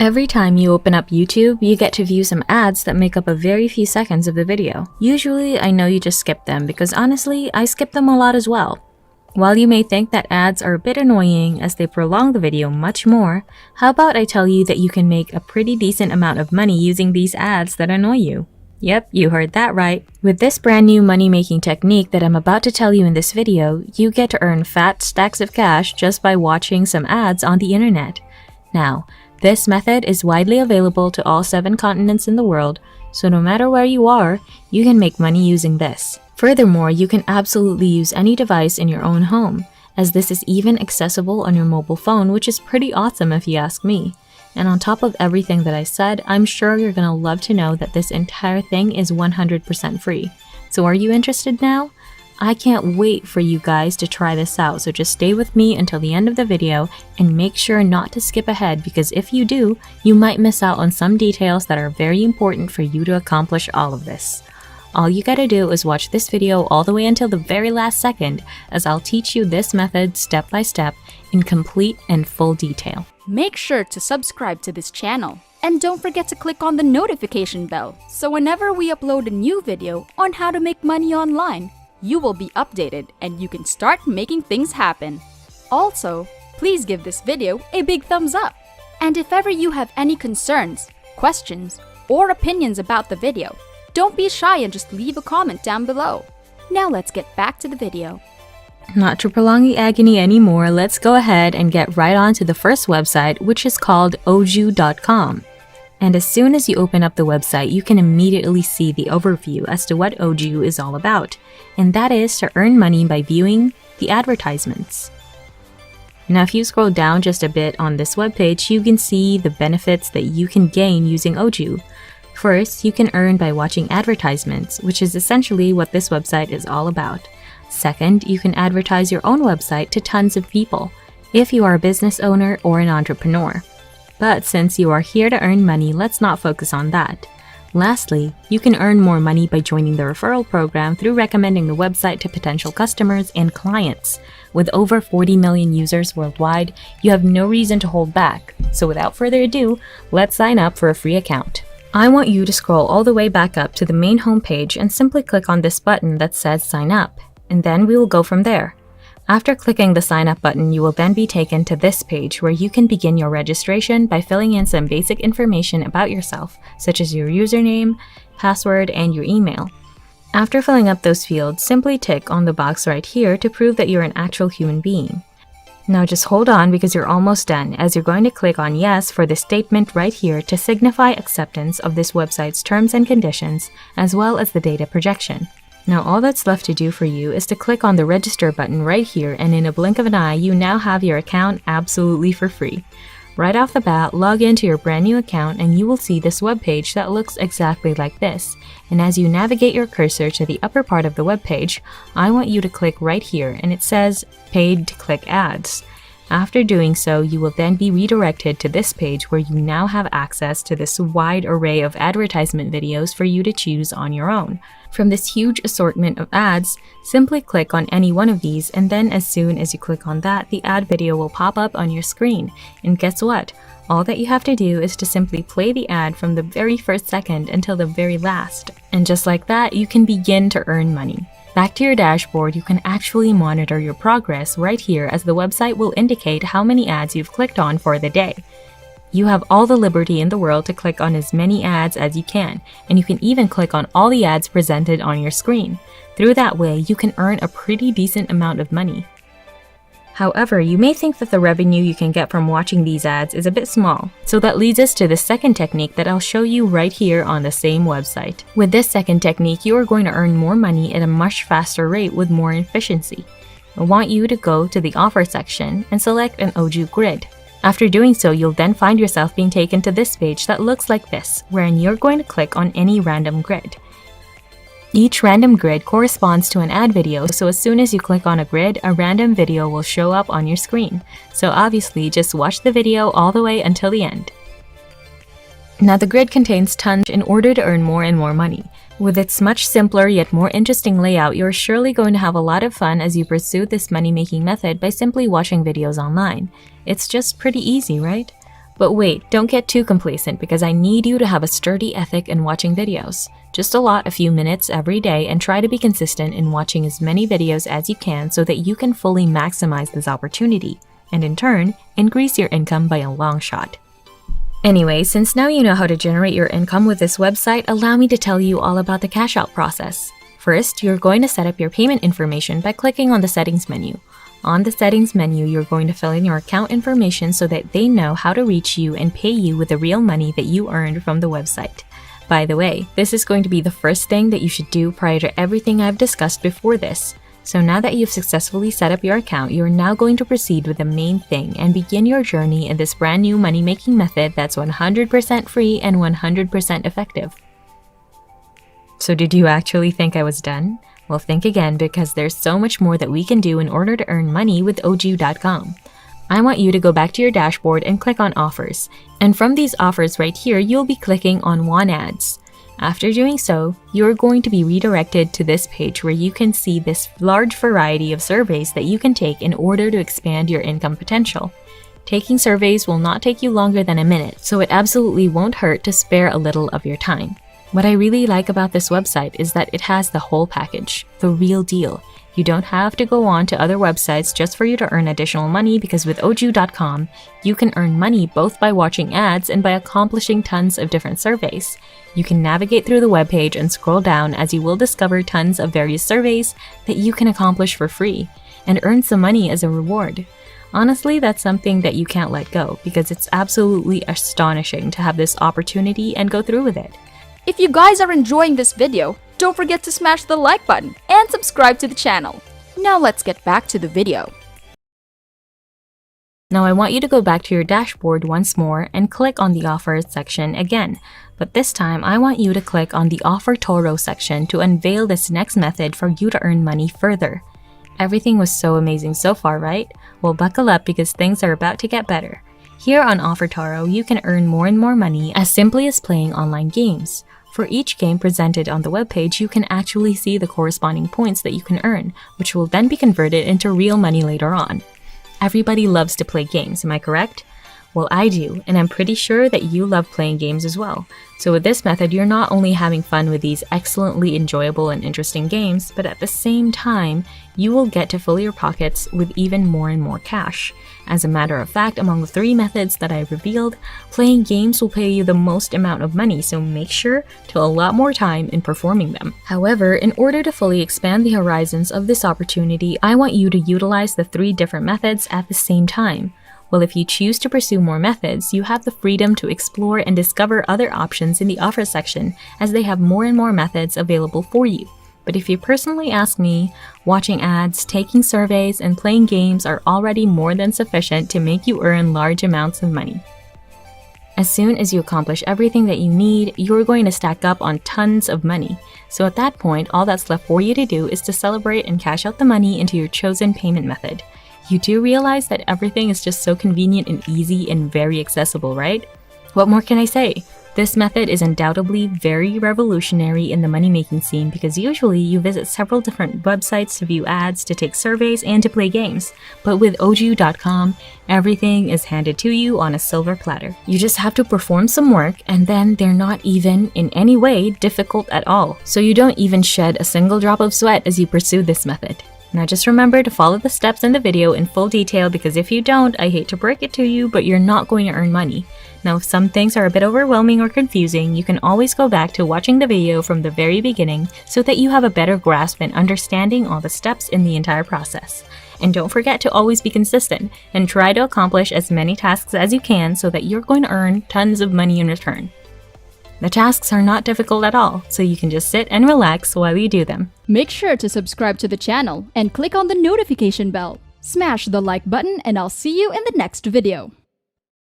Every time you open up YouTube, you get to view some ads that make up a very few seconds of the video. Usually, I know you just skip them because honestly, I skip them a lot as well. While you may think that ads are a bit annoying as they prolong the video much more, how about I tell you that you can make a pretty decent amount of money using these ads that annoy you? Yep, you heard that right. With this brand new money-making technique that I'm about to tell you in this video, you get to earn fat stacks of cash just by watching some ads on the internet. Now, this method is widely available to all 7 continents in the world, so no matter where you are, you can make money using this. Furthermore, you can absolutely use any device in your own home, as this is even accessible on your mobile phone, which is pretty awesome if you ask me. And on top of everything that I said, I'm sure you're gonna love to know that this entire thing is 100% free. So are you interested now? I can't wait for you guys to try this out, so just stay with me until the end of the video and make sure not to skip ahead, because if you do, you might miss out on some details that are very important for you to accomplish all of this. All you gotta do is watch this video all the way until the very last second, as I'll teach you this method step by step in complete and full detail. Make sure to subscribe to this channel. And don't forget to click on the notification bell, so whenever we upload a new video on how to make money online, you will be updated and you can start making things happen. Also, please give this video a big thumbs up. And if ever you have any concerns, questions, or opinions about the video, don't be shy and just leave a comment down below. Now let's get back to the video. Not to prolong the agony anymore, let's go ahead and get right on to the first website, which is called oju.com. And as soon as you open up the website, you can immediately see the overview as to what Oju is all about, and that is to earn money by viewing the advertisements. Now, if you scroll down just a bit on this webpage, you can see the benefits that you can gain using Oju. First, you can earn by watching advertisements, which is essentially what this website is all about. Second, you can advertise your own website to tons of people, if you are a business owner or an entrepreneur. But since you are here to earn money, let's not focus on that. Lastly, you can earn more money by joining the referral program through recommending the website to potential customers and clients. With over 40 million users worldwide, you have no reason to hold back. So without further ado, let's sign up for a free account. I want you to scroll all the way back up to the main homepage and simply click on this button that says sign up, and then we will go from there. After clicking the sign up button, you will then be taken to this page where you can begin your registration by filling in some basic information about yourself, such as your username, password, and your email. After filling up those fields, simply tick on the box right here to prove that you're an actual human being. Now just hold on because you're almost done, as you're going to click on yes for the statement right here to signify acceptance of this website's terms and conditions, as well as the data projection. Now all that's left to do for you is to click on the register button right here, and in a blink of an eye, you now have your account absolutely for free. Right off the bat, log into your brand new account and you will see this webpage that looks exactly like this. And as you navigate your cursor to the upper part of the webpage, I want you to click right here, and it says paid to click ads. After doing so, you will then be redirected to this page where you now have access to this wide array of advertisement videos for you to choose on your own. From this huge assortment of ads, simply click on any one of these, and then as soon as you click on that, the ad video will pop up on your screen. And guess what? All that you have to do is to simply play the ad from the very first second until the very last. And just like that, you can begin to earn money. Back to your dashboard, you can actually monitor your progress right here, as the website will indicate how many ads you've clicked on for the day. You have all the liberty in the world to click on as many ads as you can, and you can even click on all the ads presented on your screen. Through that way, you can earn a pretty decent amount of money. However, you may think that the revenue you can get from watching these ads is a bit small, so that leads us to the second technique that I'll show you right here on the same website. With this second technique, you are going to earn more money at a much faster rate with more efficiency. I want you to go to the offer section and select an Oju grid. After doing so, you'll then find yourself being taken to this page that looks like this, wherein you're going to click on any random grid. Each random grid corresponds to an ad video, so as soon as you click on a grid, a random video will show up on your screen. So obviously, just watch the video all the way until the end. Now the grid contains tons in order to earn more and more money. With its much simpler yet more interesting layout, you're surely going to have a lot of fun as you pursue this money-making method by simply watching videos online. It's just pretty easy, right? But wait, don't get too complacent because I need you to have a sturdy ethic in watching videos. Just allot a few minutes every day and try to be consistent in watching as many videos as you can so that you can fully maximize this opportunity, and in turn, increase your income by a long shot. Anyway, since now you know how to generate your income with this website, allow me to tell you all about the cash out process. First, you're going to set up your payment information by clicking on the settings menu. On the settings menu, you're going to fill in your account information so that they know how to reach you and pay you with the real money that you earned from the website. By the way, this is going to be the first thing that you should do prior to everything I've discussed before this. So now that you've successfully set up your account, you're now going to proceed with the main thing and begin your journey in this brand new money-making method that's 100% free and 100% effective. So did you actually think I was done? Well, think again because there's so much more that we can do in order to earn money with OJU.com. I want you to go back to your dashboard and click on Offers. And from these offers right here, you'll be clicking on Want Ads. After doing so, you're going to be redirected to this page where you can see this large variety of surveys that you can take in order to expand your income potential. Taking surveys will not take you longer than a minute, so it absolutely won't hurt to spare a little of your time. What I really like about this website is that it has the whole package, the real deal. You don't have to go on to other websites just for you to earn additional money because with OJU.com, you can earn money both by watching ads and by accomplishing tons of different surveys. You can navigate through the webpage and scroll down as you will discover tons of various surveys that you can accomplish for free and earn some money as a reward. Honestly, that's something that you can't let go because it's absolutely astonishing to have this opportunity and go through with it. If you guys are enjoying this video, don't forget to smash the like button and subscribe to the channel. Now let's get back to the video. Now I want you to go back to your dashboard once more and click on the Offers section again. But this time, I want you to click on the Offer Toro section to unveil this next method for you to earn money further. Everything was so amazing so far, right? Well, buckle up because things are about to get better. Here on Offer Toro, you can earn more and more money as simply as playing online games. For each game presented on the webpage, you can actually see the corresponding points that you can earn, which will then be converted into real money later on. Everybody loves to play games, am I correct? Well, I do, and I'm pretty sure that you love playing games as well. So with this method, you're not only having fun with these excellently enjoyable and interesting games, but at the same time, you will get to fill your pockets with even more and more cash. As a matter of fact, among the 3 methods that I revealed, playing games will pay you the most amount of money, so make sure to allot more time in performing them. However, in order to fully expand the horizons of this opportunity, I want you to utilize the 3 different methods at the same time. Well, if you choose to pursue more methods, you have the freedom to explore and discover other options in the offer section as they have more and more methods available for you. But if you personally ask me, watching ads, taking surveys, and playing games are already more than sufficient to make you earn large amounts of money. As soon as you accomplish everything that you need, you're going to stack up on tons of money. So at that point, all that's left for you to do is to celebrate and cash out the money into your chosen payment method. You do realize that everything is just so convenient and easy and very accessible, right? What more can I say? This method is undoubtedly very revolutionary in the money-making scene because usually you visit several different websites to view ads, to take surveys, and to play games. But with OJU.com, everything is handed to you on a silver platter. You just have to perform some work and then they're not even in any way difficult at all. So you don't even shed a single drop of sweat as you pursue this method. Now just remember to follow the steps in the video in full detail because if you don't, I hate to break it to you, but you're not going to earn money. Now if some things are a bit overwhelming or confusing, you can always go back to watching the video from the very beginning so that you have a better grasp and understanding all the steps in the entire process. And don't forget to always be consistent and try to accomplish as many tasks as you can so that you're going to earn tons of money in return. The tasks are not difficult at all, so you can just sit and relax while you do them. Make sure to subscribe to the channel and click on the notification bell. Smash the like button and I'll see you in the next video.